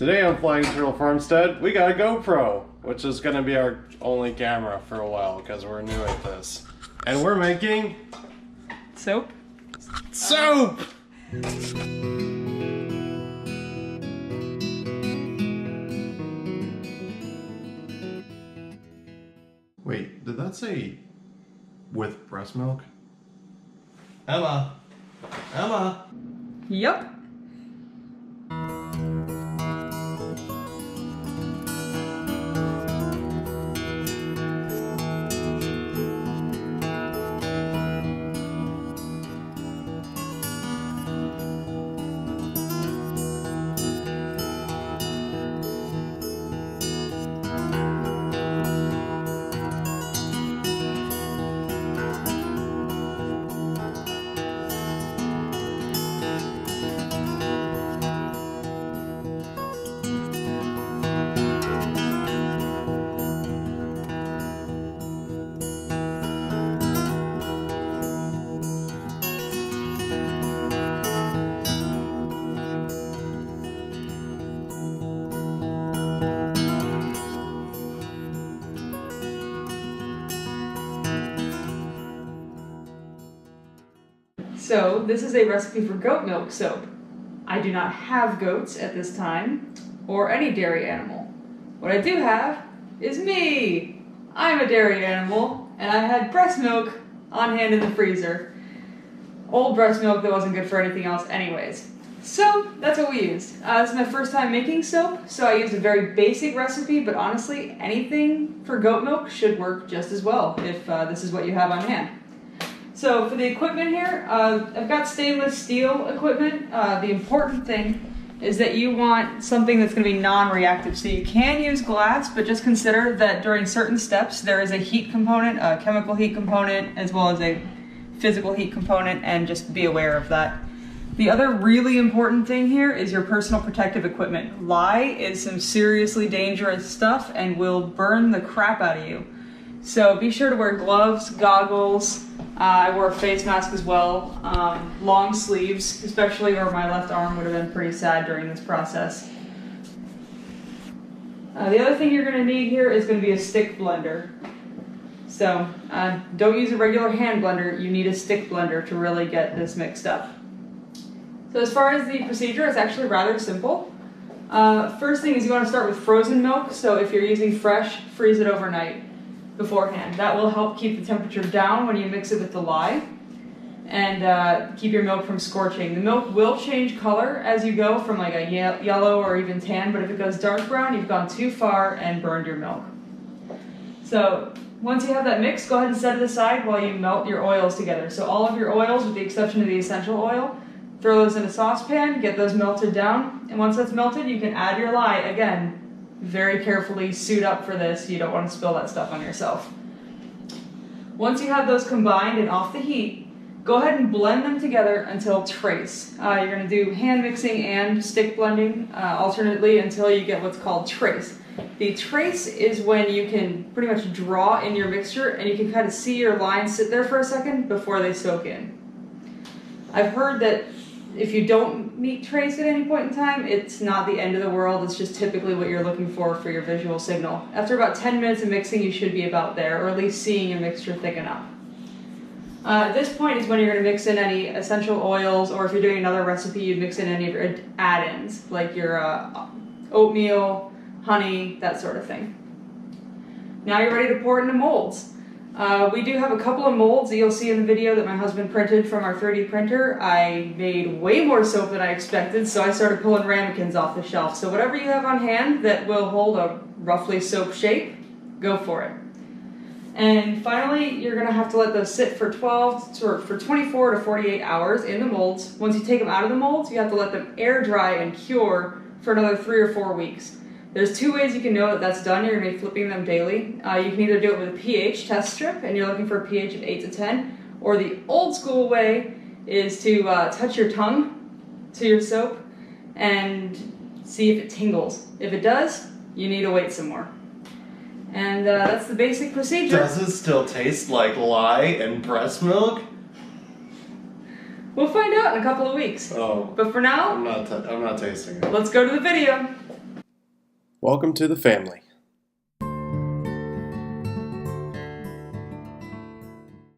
Today on Flying Turtle Farmstead, we got a GoPro, which is going to be our only camera for a while because we're new at this. And we're making... Soap? Soap! Wait, did that say with breast milk? Emma! Emma! Yup. So this is a recipe for goat milk soap. I do not have goats at this time, or any dairy animal. What I do have is me! I'm a dairy animal, and I had breast milk on hand in the freezer. Old breast milk that wasn't good for anything else anyways. So that's what we used. This is my first time making soap, so I used a very basic recipe, but honestly, anything for goat milk should work just as well if this is what you have on hand. So for the equipment here, I've got stainless steel equipment. The important thing is that you want something that's going to be non-reactive. So you can use glass, but just consider that during certain steps there is a heat component, a chemical heat component, as well as a physical heat component, and just be aware of that. The other really important thing here is your personal protective equipment. Lye is some seriously dangerous stuff and will burn the crap out of you. So be sure to wear gloves, goggles. I wore a face mask as well, long sleeves, especially where my left arm would have been pretty sad during this process. The other thing you're going to need here is going to be a stick blender. So don't use a regular hand blender, you need a stick blender to really get this mixed up. So as far as the procedure, it's actually rather simple. First thing is you want to start with frozen milk, so if you're using fresh, freeze it overnight beforehand. That will help keep the temperature down when you mix it with the lye and keep your milk from scorching. The milk will change color as you go from like a yellow or even tan, but if it goes dark brown, you've gone too far and burned your milk. So once you have that mix, go ahead and set it aside while you melt your oils together. So all of your oils, with the exception of the essential oil, throw those in a saucepan, get those melted down, and once that's melted, you can add your lye. Again, very carefully suit up for this. You don't want to spill that stuff on yourself. Once you have those combined and off the heat, go ahead and blend them together until trace. You're going to do hand mixing and stick blending alternately until you get what's called trace. The trace is when you can pretty much draw in your mixture and you can kind of see your lines sit there for a second before they soak in. I've heard that if you don't meet trace at any point in time, it's not the end of the world. It's just typically what you're looking for your visual signal. After about 10 minutes of mixing, you should be about there, or at least seeing your mixture thicken up. At this point is when you're going to mix in any essential oils, or if you're doing another recipe, you'd mix in any of your add-ins, like your oatmeal, honey, that sort of thing. Now you're ready to pour it into molds. We do have a couple of molds that you'll see in the video that my husband printed from our 3D printer. I made way more soap than I expected, so I started pulling ramekins off the shelf. So whatever you have on hand that will hold a roughly soap shape, go for it. And finally, you're going to have to let those sit for 24 to 48 hours in the molds. Once you take them out of the molds, you have to let them air dry and cure for another 3 or 4 weeks. There's 2 ways you can know that that's done. You're going to be flipping them daily. You can either do it with a pH test strip, and you're looking for a pH of 8 to 10, or the old school way is to touch your tongue to your soap and see if it tingles. If it does, you need to wait some more. And that's the basic procedure. Does it still taste like lye and breast milk? We'll find out in a couple of weeks. Oh. But for now, I'm not tasting it. Let's go to the video. Welcome to the family.